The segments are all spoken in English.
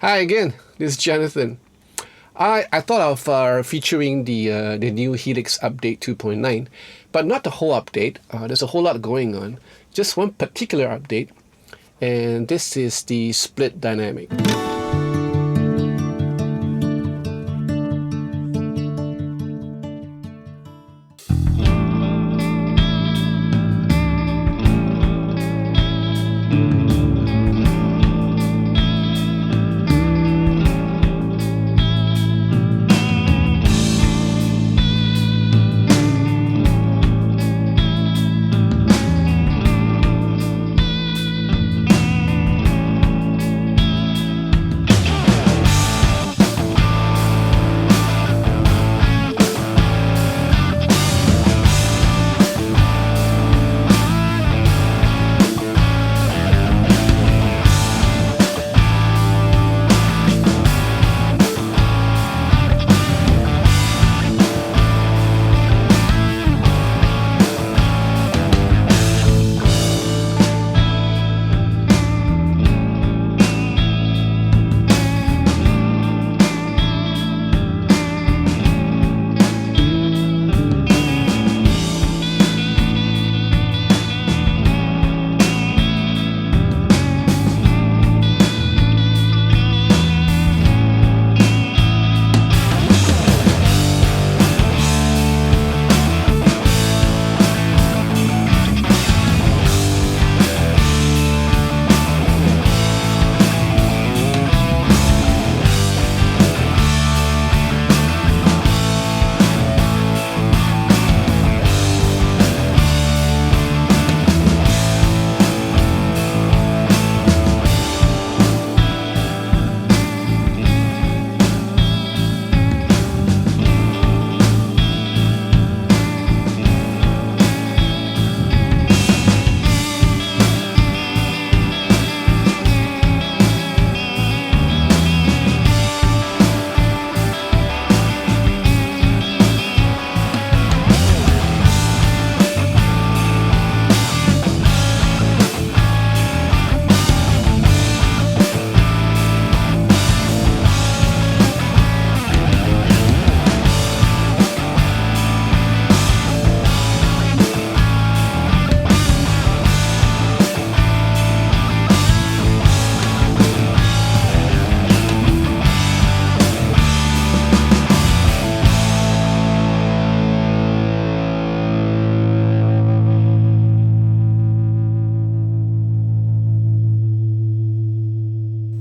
Hi again, this is Jonathan. I thought of featuring the new Helix update 2.9, but not the whole update. There's a whole lot going on. Just one particular update, and this is the split dynamic.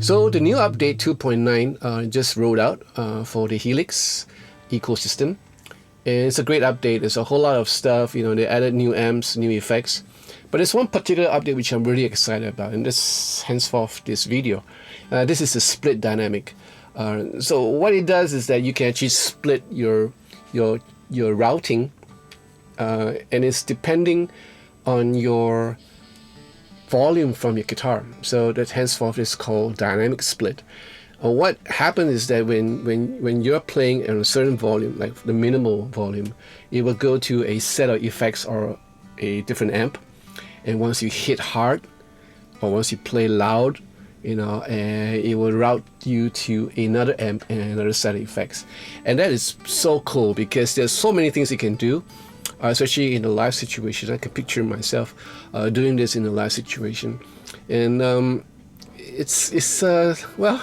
So the new update 2.9 just rolled out for the Helix ecosystem. And it's a great update. There's a whole lot of stuff, they added new amps, new effects. But there's one particular update which I'm really excited about, and this henceforth this video. This is the split dynamic. So what it does is that you can actually split your routing, and it's depending on your volume from your guitar. So that henceforth is called dynamic split. What happens is that when you're playing at a certain volume, like the minimal volume, it will go to a set of effects or a different amp. And once you hit hard, or once you play loud, it will route you to another amp and another set of effects. And that is so cool because there's so many things you can do. Especially in a live situation. I can picture myself doing this in a live situation, and well,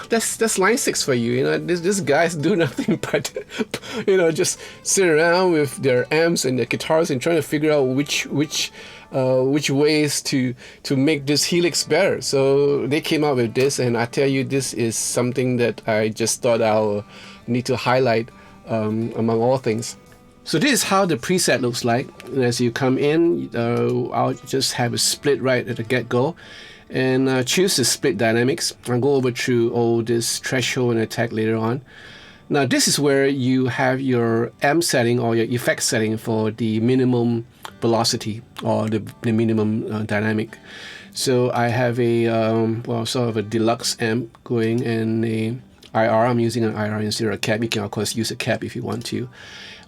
that's line 6 for you. These guys do nothing but just sit around with their amps and their guitars and trying to figure out which ways to make this Helix better. So they came up with this, and I tell you, this is something that I just thought I'll need to highlight among all things. So this is how the preset looks like. And as you come in, I'll just have a split right at the get-go, and choose the split dynamics. I'll go over through all this threshold and attack later on. Now this is where you have your amp setting or your effect setting for the minimum velocity or the minimum dynamic. So I have a sort of a deluxe amp going, and a IR. I'm using an IR instead of a cap. You can of course use a cap if you want to.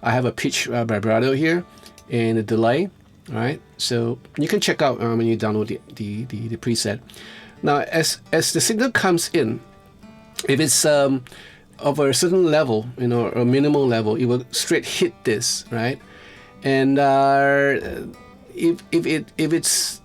I have a pitch vibrato here and a delay. All right, so you can check out when you download the preset. Now as the signal comes in, If it's of a certain level, you know, or minimal level, it will straight hit this, right? And if it's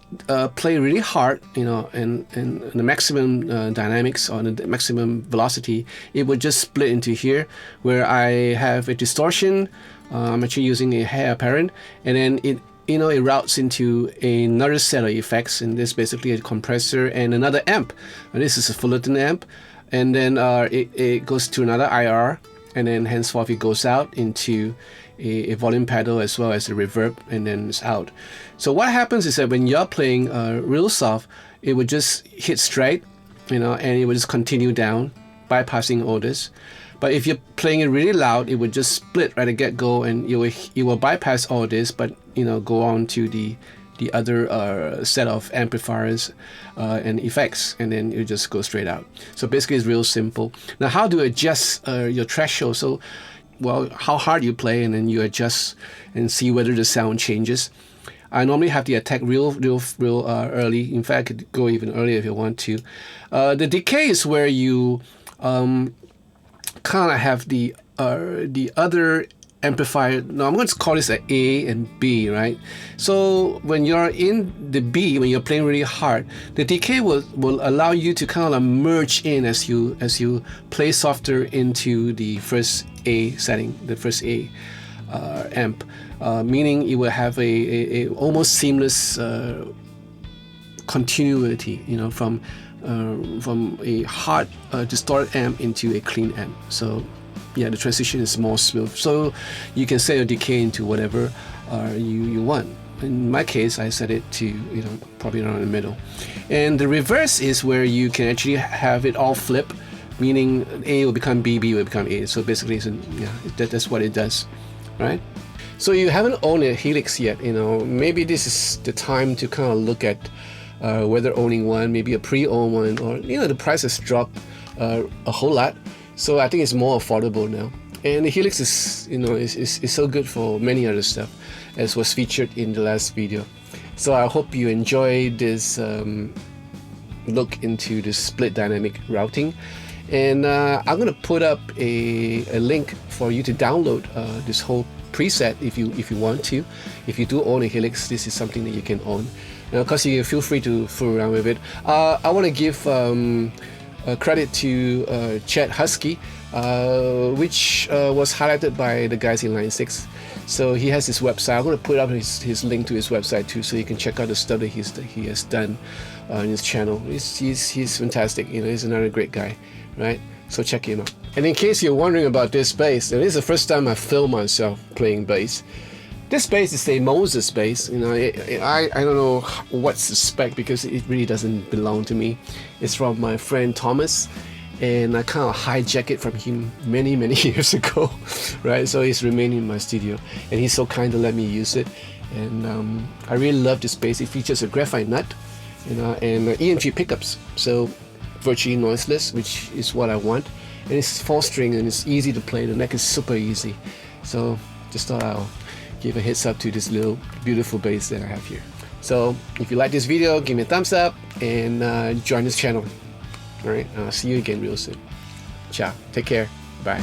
play really hard, you know, and the maximum dynamics or the maximum velocity, it would just split into here, where I have a distortion. I'm actually using a hair apparent, and then it, you know, it routes into another set of effects, and this is basically a compressor and another amp. And this is a Fullerton amp, and then it goes to another IR, and then henceforth it goes out into a volume pedal as well as a reverb, and then it's out. So what happens is that when you're playing real soft, it would just hit straight, you know, and it would just continue down, bypassing all this. But if you're playing it really loud, it would just split right at get-go, and you will bypass all this, but, you know, go on to the other set of amplifiers and effects, and then you just go straight out. So basically it's real simple. Now, how to adjust your threshold? So, well, how hard you play, and then you adjust and see whether the sound changes. I normally have the attack real early. In fact, I could go even earlier if you want to. The decay is where you kind of have the other amplifier. Now I'm going to call this an A and B, right? So when you're in the B, when you're playing really hard, the decay will allow you to kind of merge in as you play softer into the first A setting, the first A amp, meaning it will have a almost seamless continuity, you know, from a hard distorted amp into a clean amp. So yeah, the transition is more smooth. So you can set your decay into whatever you want. In my case, I set it to, you know, probably around the middle. And the reverse is where you can actually have it all flip, meaning A will become B, B will become A. So basically, yeah, that's what it does, right? So you haven't owned a Helix yet, you know, maybe this is the time to kind of look at whether owning one, maybe a pre-owned one, or, you know, the price has dropped a whole lot. So I think it's more affordable now. And the Helix is, you know, is so good for many other stuff, as was featured in the last video. So I hope you enjoy this look into the split dynamic routing. And I'm going to put up a link for you to download this whole preset if you want to. If you do own a Helix, this is something that you can own. Now, of course, you can feel free to fool around with it. I want to give credit to Chad Huskey, which was highlighted by the guys in Line 6. So he has his website. I'm going to put up his link to his website too, so you can check out the stuff that he has done in his channel. He's fantastic. You know, he's another great guy, right? So check him out. And in case you're wondering about this bass, and this is the first time I filmed myself playing bass. This bass is a Moses bass. You know, I don't know what's the spec because it really doesn't belong to me. It's from my friend Thomas, and I kind of hijacked it from him many years ago, right? So it's remaining in my studio, and he's so kind to let me use it. And I really love this bass. It features a graphite nut, you know, and EMG pickups, so virtually noiseless, which is what I want. And it's 4-string and it's easy to play. The neck is super easy. So just thought I'll give a heads up to this little beautiful bass that I have here. So if you like this video, give me a thumbs up and join this channel. Alright, I'll see you again real soon. Ciao, take care, bye.